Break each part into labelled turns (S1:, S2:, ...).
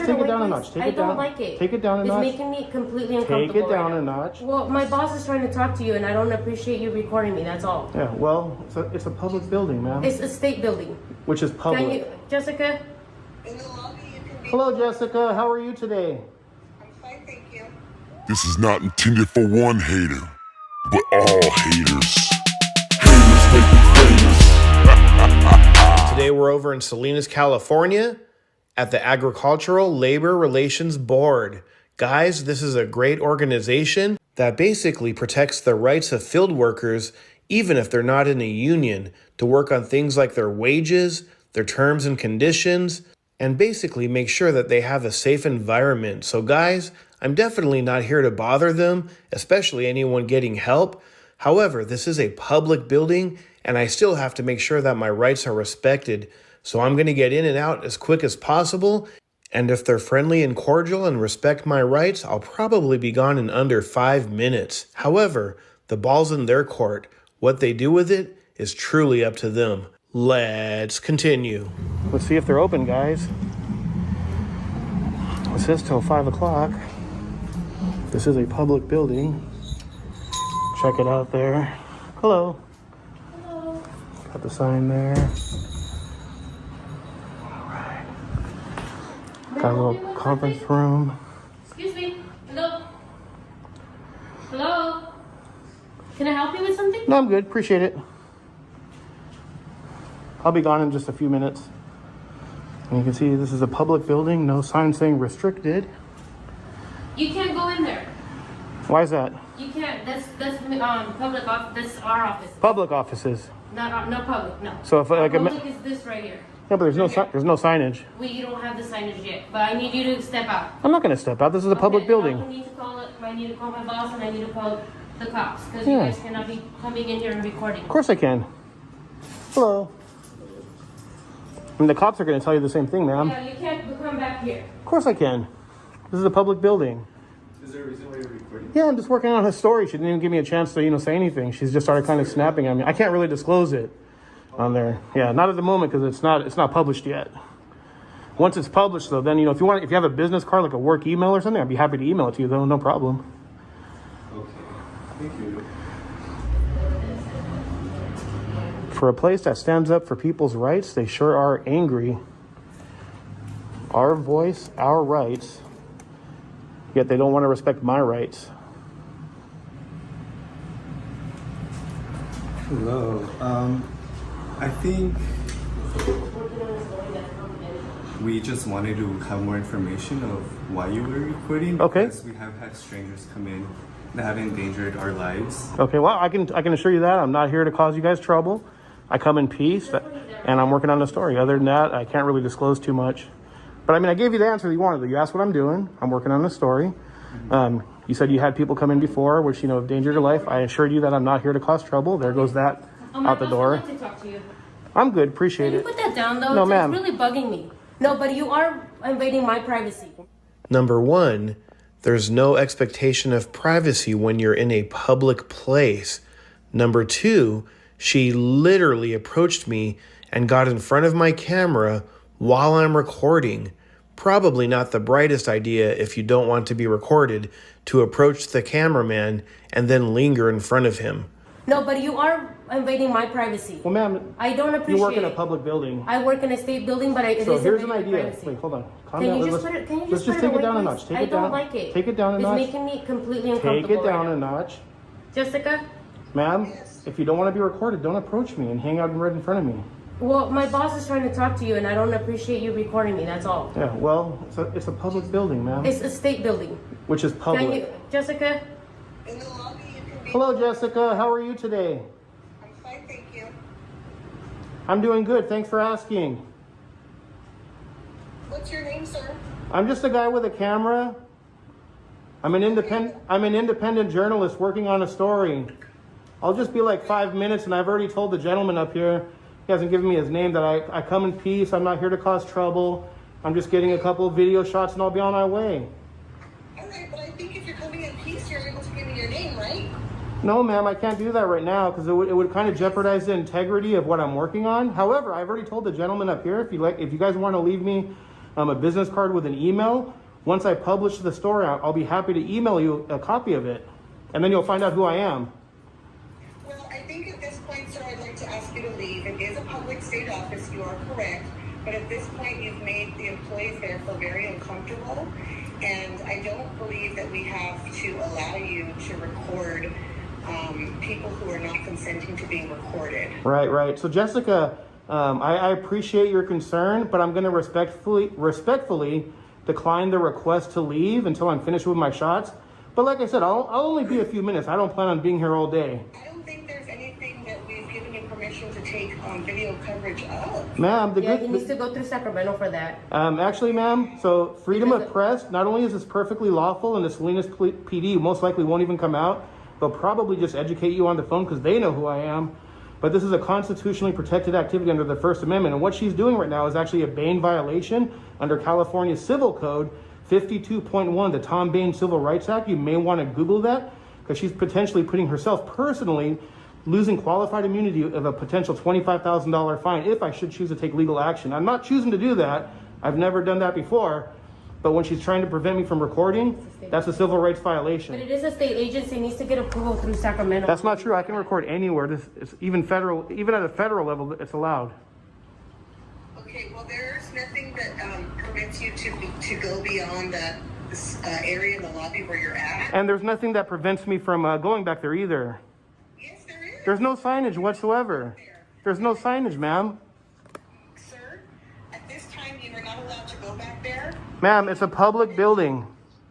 S1: take it down a notch.
S2: I don't like it.
S1: Take it down a notch.
S2: It's making me completely uncomfortable.
S1: Take it down a notch.
S2: Well, my boss is trying to talk to you, and I don't appreciate you recording me. That's all.
S1: Yeah, well, it's a public building, ma'am.
S2: It's a state building.
S1: Which is public.
S2: Can you, Jessica?
S3: In the lobby, you can be.
S1: Hello, Jessica. How are you today?
S3: I'm fine, thank you.
S4: This is not intended for one hater, but all haters. Haters make me famous.
S5: Today we're over in Salinas, California at the Agricultural Labor Relations Board. Guys, this is a great organization that basically protects the rights of field workers, even if they're not in a union, to work on things like their wages, their terms and conditions, and basically make sure that they have a safe environment. So guys, I'm definitely not here to bother them, especially anyone getting help. However, this is a public building and I still have to make sure that my rights are respected. So I'm going to get in and out as quick as possible. And if they're friendly and cordial and respect my rights, I'll probably be gone in under 5 minutes. However, the ball's in their court. What they do with it is truly up to them. Let's continue.
S1: Let's see if they're open, guys. It says till 5 o'clock. This is a public building. Check it out there. Hello.
S2: Hello.
S1: Got the sign there. All right. Got a little conference room.
S2: Excuse me. Hello. Hello. Can I help you with something?
S1: No, I'm good. Appreciate it. I'll be gone in just a few minutes. And you can see this is a public building. No sign saying restricted.
S2: You can't go in there.
S1: Why is that?
S2: You can't. That's public office. That's our office.
S1: Public offices.
S2: Not no public. No.
S1: So if like
S2: public is this right here.
S1: yeah, but there's no signage.
S2: You don't have the signage yet, but I need you to step out.
S1: I'm not going to step out. This is a public
S2: Okay,
S1: building.
S2: I need to call it. I need to call my boss and I need to call the cops because
S1: Yeah.
S2: you guys cannot be coming in here and recording.
S1: Of course I can. Hello. I mean, the cops are going to tell you the same thing, ma'am.
S2: Yeah, you can't come back here.
S1: Of course I can. This is a public building.
S6: Is there a reason why you're recording?
S1: Yeah, I'm just working on her story. She didn't even give me a chance to, say anything. She's just started kind of snapping at me. I can't really disclose it on there. Yeah, not at the moment because it's not published yet. Once it's published, though, then if you have a business card like a work email or something, I'd be happy to email it to you, though. No problem.
S6: Okay. Thank you.
S1: For a place that stands up for people's rights, they sure are angry. Our voice, our rights, yet they don't want to respect my rights.
S6: Hello. I think we just wanted to have more information of why you were recording.
S1: Okay.
S6: Because we have had strangers come in that have endangered our lives.
S1: Okay, well, I can assure you that I'm not here to cause you guys trouble. I come in peace, and I'm working on the story. Other than that, I can't really disclose too much. But I mean, I gave you the answer that you wanted. You asked what I'm doing. I'm working on the story. You said you had people come in before, which endangered your life. I assured you that I'm not here to cause trouble. There goes that out the door.
S2: I'd like to talk to you.
S1: I'm good. Appreciate
S2: Can you
S1: it.
S2: put that down though?
S1: No,
S2: It's
S1: ma'am.
S2: really bugging me. No, but you are invading my privacy.
S5: Number one, there's no expectation of privacy when you're in a public place. Number two, she literally approached me and got in front of my camera while I'm recording. Probably not the brightest idea if you don't want to be recorded to approach the cameraman and then linger in front of him.
S2: No, but you are invading my privacy.
S1: Well, ma'am,
S2: I don't appreciate
S1: you work in a
S2: it.
S1: public building.
S2: I work in a state building, but it
S1: So
S2: is
S1: here's an
S2: invading my
S1: idea.
S2: privacy.
S1: Wait, hold on. Calm
S2: Can
S1: down.
S2: you just
S1: Let's-
S2: put it? Can you
S1: let's
S2: just
S1: just
S2: put
S1: take
S2: it
S1: it down a
S2: away,
S1: notch.
S2: please?
S1: Take
S2: I
S1: it down.
S2: don't like it.
S1: Take it down a notch.
S2: It's making me completely
S1: Take
S2: uncomfortable.
S1: it down
S2: right
S1: a
S2: now.
S1: notch.
S2: Jessica.
S1: Ma'am, if you don't want to be recorded, don't approach me and hang out right in front of me.
S2: Well, my boss is trying to talk to you, and I don't appreciate you recording me. That's all.
S1: Yeah, well, it's a public building, ma'am.
S2: It's a state building.
S1: Which is
S2: Can
S1: public.
S2: you, Jessica?
S3: In the lobby, you can be.
S1: Hello, Jessica. How are you today?
S3: I'm fine, thank you.
S1: I'm doing good. Thanks for asking.
S3: What's your name, sir?
S1: I'm just a guy with a camera. I'm an independent journalist working on a story. I'll just be like 5 minutes, and I've already told the gentleman up here, he hasn't given me his name, that I come in peace. I'm not here to cause trouble. I'm just getting a couple of video shots, and I'll be on my way.
S3: All right, but I think if you're coming in peace, you're able to give me your name, right?
S1: No, ma'am, I can't do that right now because it would kind of jeopardize the integrity of what I'm working on. However, I've already told the gentleman up here, if you guys want to leave me a business card with an email. Once I publish the story, I'll be happy to email you a copy of it, and then you'll find out who I am.
S3: Well, I think at this point, sir, I'd like to ask you to leave. It is a public state office, you are correct. But at this point, you've made the employees there feel very uncomfortable. And I don't believe that we have to allow you to record people who are not consenting to being recorded.
S1: Right. So Jessica, I appreciate your concern, but I'm going to respectfully decline the request to leave until I'm finished with my shots. But like I said, I'll only be a few minutes. I don't plan on being here all day.
S3: I don't think there's anything that we've given you permission to take video coverage of.
S1: Ma'am,
S2: He needs to go through Sacramento for that.
S1: Actually, ma'am, so freedom of press, not only is this perfectly lawful and the Salinas PD most likely won't even come out, they'll probably just educate you on the phone because they know who I am. But this is a constitutionally protected activity under the First Amendment. And what she's doing right now is actually a Bain violation under California Civil Code 52.1, the Tom Bain Civil Rights Act. You may want to Google that because she's potentially putting herself personally losing qualified immunity of a potential $25,000 fine if I should choose to take legal action. I'm not choosing to do that. I've never done that before. But when she's trying to prevent me from recording, that's a civil rights violation.
S2: But it is a state agency, needs to get approval through Sacramento.
S1: That's not true. I can record anywhere. It's even at a federal level, it's allowed.
S3: Okay, well, there's nothing that permits you to go beyond this area in the lobby where you're at.
S1: And there's nothing that prevents me from going back there either.
S3: Yes, there is.
S1: There's no signage whatsoever. There's no signage, ma'am.
S3: Sir, at this time, you are not allowed to go back there.
S1: Ma'am, it's a public building.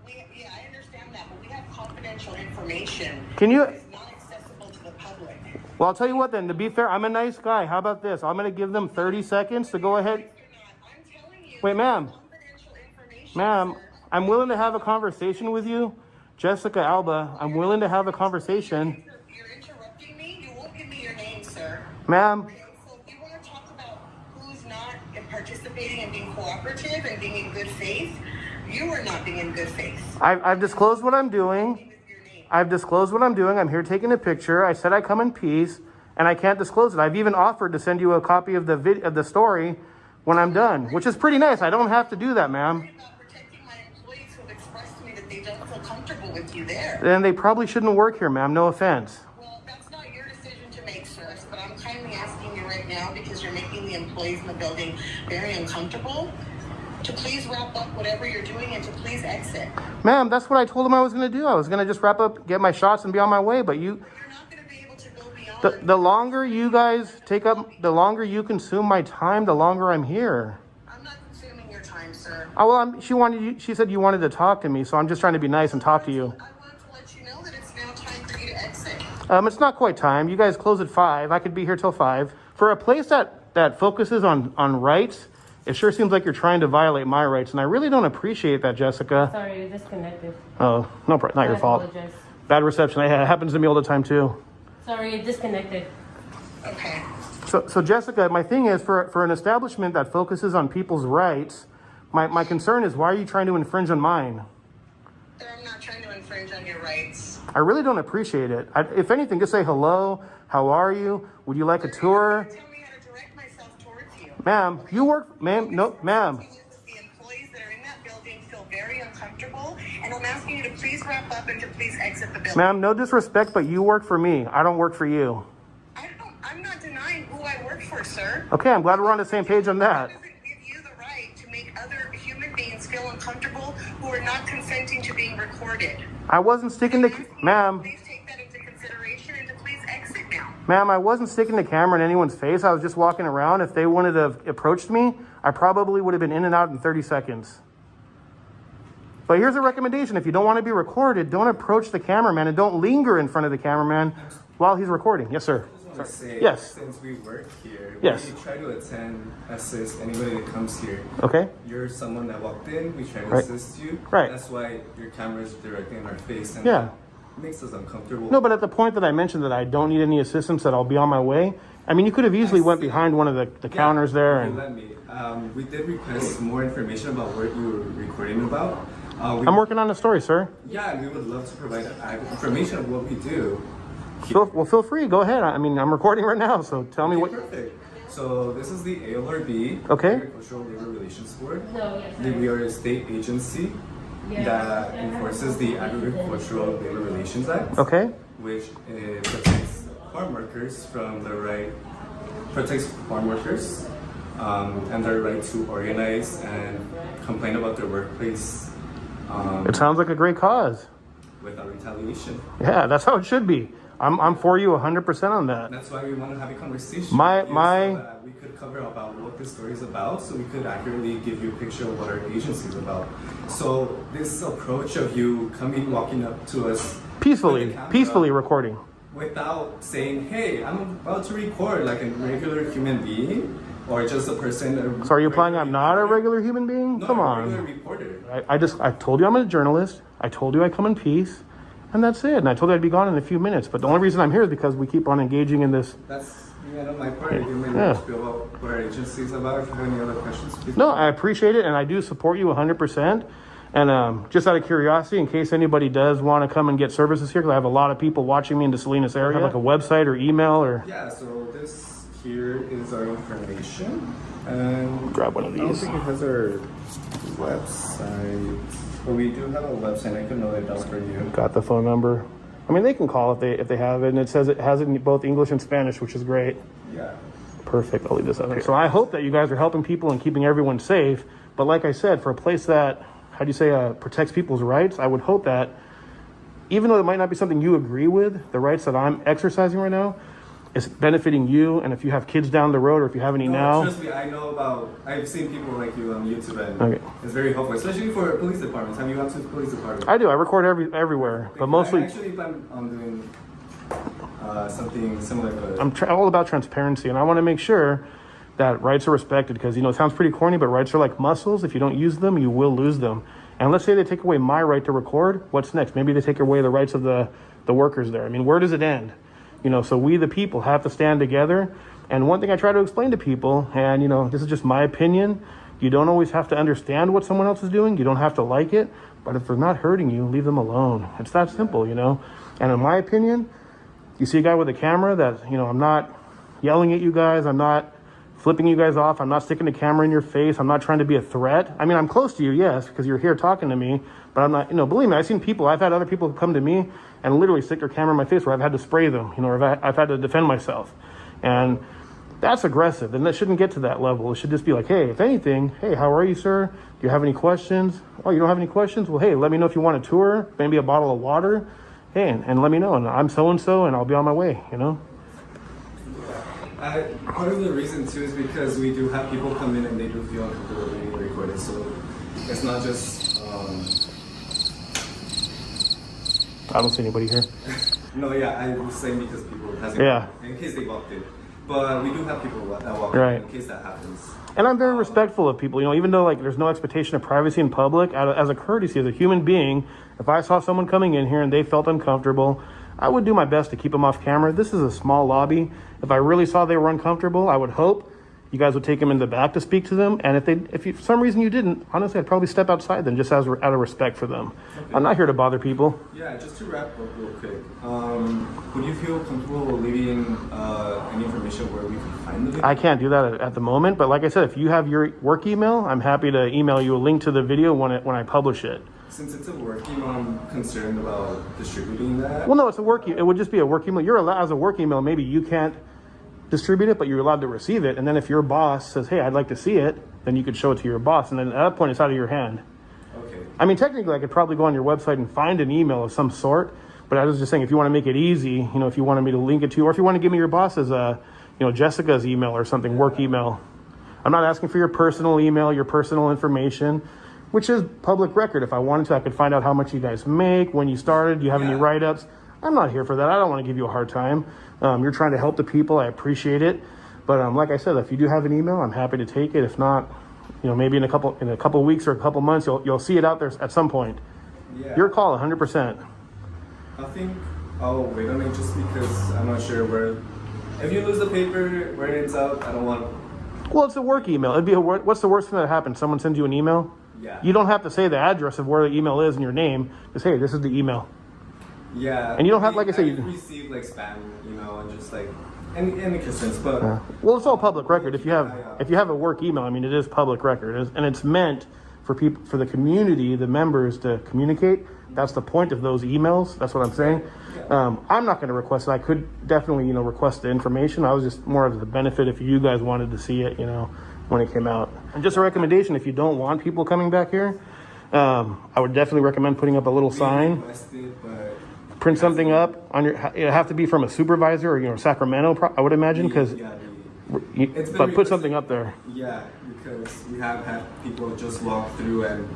S3: Yeah, I understand that, but we have confidential information.
S1: Can you...
S3: It's not accessible to the public.
S1: Well, I'll tell you what then, to be fair, I'm a nice guy. How about this? I'm going to give them 30 seconds to go ahead.
S3: I'm telling you.
S1: Wait, ma'am.
S3: Confidential information.
S1: Ma'am,
S3: sir.
S1: I'm willing to have a conversation with you. Jessica Alba, I'm willing to have a conversation.
S3: You're interrupting me. You won't give me your name, sir.
S1: Ma'am,
S3: Okay, so if you want to talk about who's not participating and being cooperative and being in good faith, you are not being in good faith.
S1: I've disclosed what I'm doing.
S3: With your name.
S1: I've disclosed what I'm doing. I'm here taking a picture. I said I come in peace, and I can't disclose it. I've even offered to send you a copy of the story when I'm done, which is pretty nice. I don't have to do that, ma'am.
S3: About protecting my employees who have expressed to me that they don't feel comfortable with you there.
S1: Then they probably shouldn't work here, ma'am. No offense.
S3: Well, that's not your decision to make, sir, but I'm kindly asking you right now because you're making the employees in the building very uncomfortable to please wrap up whatever you're doing and to please exit.
S1: Ma'am, that's what I told them I was going to do. I was going to just wrap up, get my shots, and be on my way. But
S3: You're not going to be able to go beyond.
S1: the longer you guys the longer you consume my time, the longer I'm here.
S3: I'm not consuming your time, sir.
S1: Oh, well, she said you wanted to talk to me, so I'm just trying to be nice and talk to you.
S3: I wanted to let you know that it's now time for you to exit.
S1: It's not quite time. You guys close at 5. I could be here till 5. For a place that focuses on rights, it sure seems like you're trying to violate my rights, and I really don't appreciate that, Jessica.
S2: Sorry, you're disconnected.
S1: Oh, no, not your fault.
S2: Apologize.
S1: Bad reception. It happens to me all the time too.
S2: Sorry, you're disconnected.
S3: Okay.
S1: So Jessica, my thing is for an establishment that focuses on people's rights, my concern is why are you trying to infringe on mine?
S3: Sir, I'm not trying to infringe on your rights.
S1: I really don't appreciate it. If anything, just say hello. How are you? Would you like a tour?
S3: Tell me how to direct myself towards you.
S1: Ma'am, you work, ma'am, no, ma'am.
S3: The employees that are in that building feel very uncomfortable, and I'm asking you to please wrap up and to please exit the building.
S1: Ma'am, no disrespect, but you work for me. I don't work for you.
S3: I'm not denying who I work for, sir.
S1: Okay, I'm glad we're on the same page on that.
S3: It doesn't give you the right to make other human beings feel uncomfortable who are not consenting to being recorded.
S1: I wasn't sticking to, ma'am,
S3: Please take that into consideration and to please exit now.
S1: ma'am, I wasn't sticking the camera in anyone's face. I was just walking around. If they wanted to have approached me, I probably would have been in and out in 30 seconds. But here's a recommendation. If you don't want to be recorded, don't approach the cameraman and don't linger in front of the cameraman while he's recording. Yes, sir.
S6: I just want to say,
S1: Yes.
S6: since we work here,
S1: Yes.
S6: we try to assist anybody that comes here.
S1: Okay.
S6: You're someone that walked in, we try to
S1: Right.
S6: assist you.
S1: Right.
S6: That's why your camera is directly in our face and
S1: Yeah.
S6: it makes us uncomfortable.
S1: No, but at the point that I mentioned that I don't need any assistance, that I'll be on my way. I mean, you could have easily went behind one of the counters there.
S6: Okay,
S1: And
S6: let me. We did request more information about what you were recording about.
S1: I'm working on the story, sir.
S6: Yeah, and we would love to provide information of what we do.
S1: Feel free. Go ahead. I mean, I'm recording right now, so tell me what.
S6: Perfect. So this is the ALRB,
S1: Okay.
S6: Agricultural Labor Relations Board.
S2: No, yes.
S6: We are a state agency that enforces the Agricultural Labor Relations Act,
S1: Okay.
S6: which protects farm workers from the right, protects farm workers and their right to organize and complain about their workplace
S1: It sounds like a great cause.
S6: without retaliation.
S1: Yeah, that's how it should be. I'm for you 100% on that.
S6: That's why we want to have a conversation
S1: My-
S6: with you
S1: my-
S6: so that we could cover about what this story is about, so we could accurately give you a picture of what our agency is about. So this approach of you walking up to us
S1: Peacefully,
S6: with the camera
S1: peacefully recording.
S6: without saying, "Hey, I'm about to record," like a regular human being, or just a person.
S1: So are you implying I'm not a regular human being?
S6: No,
S1: Come
S6: a
S1: on.
S6: regular reporter.
S1: I told you I'm a journalist. I told you I come in peace. And that's it. And I told you I'd be gone in a few minutes. But the only reason I'm here is because we keep on engaging in this.
S6: That's my part. You may
S1: Yeah.
S6: feel about what our agency is about. If you have any other questions, please.
S1: No, I appreciate it. And I do support you 100%. And just out of curiosity, in case anybody does want to come and get services here, because I have a lot of people watching me in the Salinas area, have like a website or email or...
S6: Yeah, so this here is our information. And
S1: Grab one of
S6: I don't
S1: these.
S6: think it has our website. But we do have a website. I can note it down for you.
S1: Got the phone number. I mean, they can call if they have it. And it says it has it in both English and Spanish, which is great.
S6: Yeah.
S1: Perfect. I'll leave this up here. So I hope that you guys are helping people and keeping everyone safe. But like I said, for a place that, how do you say, protects people's rights, I would hope that even though it might not be something you agree with, the rights that I'm exercising right now is benefiting you. And if you have kids down the road or if you have any now.
S6: Trust me, I know about, I've seen people like you on YouTube and
S1: Okay.
S6: it's very helpful, especially for police departments. Have you gone to the police department?
S1: I do. I record everywhere, but mostly
S6: I actually plan on doing something similar, but
S1: I'm all about transparency, and I want to make sure that rights are respected because, it sounds pretty corny, but rights are like muscles. If you don't use them, you will lose them. And let's say they take away my right to record. What's next? Maybe they take away the rights of the workers there. I mean, where does it end? So we, the people, have to stand together. And one thing I try to explain to people, and, this is just my opinion, you don't always have to understand what someone else is doing. You don't have to like it. But if they're not hurting you, leave them alone. It's that simple, And in my opinion, you see a guy with a camera that, I'm not yelling at you guys. I'm not flipping you guys off. I'm not sticking the camera in your face. I'm not trying to be a threat. I mean, I'm close to you, yes, because you're here talking to me. But I'm not, believe me, I've seen people, I've had other people come to me and literally stick their camera in my face where I've had to spray them, or I've had to defend myself. And that's aggressive. And that shouldn't get to that level. It should just be like, hey, if anything, hey, how are you, sir? Do you have any questions? Oh, you don't have any questions? Well, hey, let me know if you want a tour, maybe a bottle of water. Hey, and let me know. And I'm so-and-so, and I'll be on my way,
S6: part of the reason too is because we do have people come in and they do feel uncomfortable being recorded. So it's not just.
S1: I don't see anybody here.
S6: No, yeah, I was saying because people hasn't.
S1: Yeah.
S6: In case they walked in, but we do have people that walk
S1: Right.
S6: in case that happens.
S1: And I'm very respectful of people, even though there's no expectation of privacy in public, as a courtesy, as a human being, if I saw someone coming in here and they felt uncomfortable, I would do my best to keep them off camera. This is a small lobby. If I really saw they were uncomfortable, I would hope you guys would take them in the back to speak to them. And if for some reason you didn't, honestly, I'd probably step outside then just out of respect for them. Okay. I'm not here to bother people.
S6: Yeah, just to wrap up real quick, would you feel comfortable leaving any information where we can find the video?
S1: I can't do that at the moment, but like I said, if you have your work email, I'm happy to email you a link to the video when I publish it.
S6: Since it's a work email, I'm concerned about distributing that.
S1: Well, no, it's a work email. It would just be a work email. You're allowed, as a work email, maybe you can't distribute it, but you're allowed to receive it. And then if your boss says, hey, I'd like to see it, then you could show it to your boss. And then at that point, it's out of your hand.
S6: Okay.
S1: I mean, technically, I could probably go on your website and find an email of some sort. But I was just saying, if you want to make it easy, if you wanted me to link it to you, or if you want to give me your boss's, Jessica's email or something, work email. I'm not asking for your personal email, your personal information, which is public record. If I wanted to, I could find out how much you guys make, when you started, do you have any write-ups? I'm not here for that. I don't want to give you a hard time. You're trying to help the people. I appreciate it. But like I said, if you do have an email, I'm happy to take it. If not, maybe in a couple weeks or a couple months, you'll see it out there at some point.
S6: Yeah.
S1: Your call, 100%.
S6: I think I'll wait on it just because I'm not sure where. If you lose the paper, where it's out, I don't want.
S1: Well, it's a work email. It'd be what's the worst thing that happens? Someone sends you an email?
S6: Yeah.
S1: You don't have to say the address of where the email is and your name. Just, hey, this is the email.
S6: Yeah.
S1: And you don't have, like I said,
S6: receive like spam email and just like any concerns, but
S1: Well, it's all public record. If you have a work email, I mean, it is public record, and it's meant for people, for the community, the members to communicate. That's the point of those emails. That's what I'm saying. I'm not going to request it. I could definitely, request the information. I was just more of the benefit if you guys wanted to see it, when it came out. And just a recommendation, if you don't want people coming back here, I would definitely recommend putting up a little sign. Print something up on your. It have to be from a supervisor or Sacramento. I would imagine because. But put something up there.
S6: Yeah, because we have had people just walk through and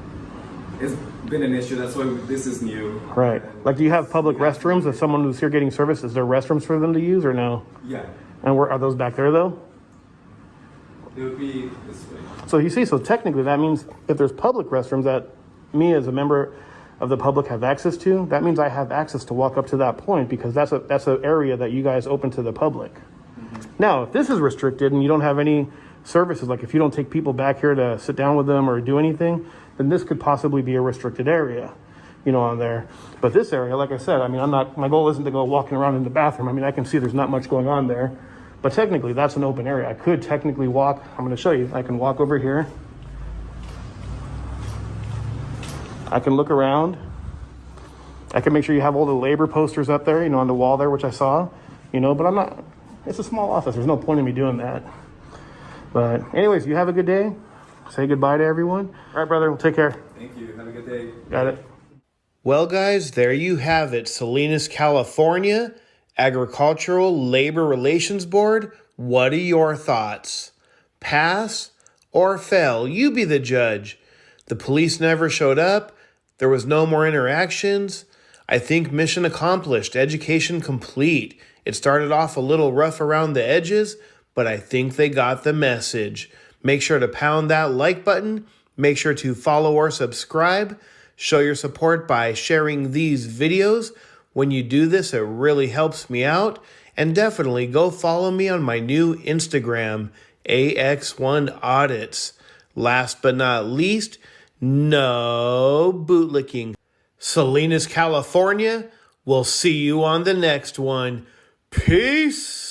S6: it's been an issue. That's why this is new.
S1: Right. Like, do you have public restrooms? If someone who's here getting service, is there restrooms for them to use or no?
S6: Yeah.
S1: And where are those back there though?
S6: It would be this way.
S1: So you see, so technically that means if there's public restrooms that me as a member of the public have access to, that means I have access to walk up to that point because that's an area that you guys open to the public. Now, if this is restricted and you don't have any services, like if you don't take people back here to sit down with them or do anything, then this could possibly be a restricted area, on there. But this area, like I said, I mean, my goal isn't to go walking around in the bathroom. I mean, I can see there's not much going on there, but technically that's an open area. I could technically walk. I'm going to show you. I can walk over here. I can look around. I can make sure you have all the labor posters up there, on the wall there, which I saw, but I'm not. It's a small office. There's no point in me doing that. But anyways, you have a good day. Say goodbye to everyone. All right, brother. We'll take care.
S6: Thank you. Have a good day.
S1: Got it.
S5: Well, guys, there you have it. Salinas, California, Agricultural Labor Relations Board. What are your thoughts? Pass or fail? You be the judge. The police never showed up. There was no more interactions. I think mission accomplished. Education complete. It started off a little rough around the edges, but I think they got the message. Make sure to pound that like button. Make sure to follow or subscribe. Show your support by sharing these videos. When you do this, it really helps me out. And definitely go follow me on my new Instagram, AX1 Audits. Last but not least, no bootlicking. Salinas, California. We'll see you on the next one. Peace.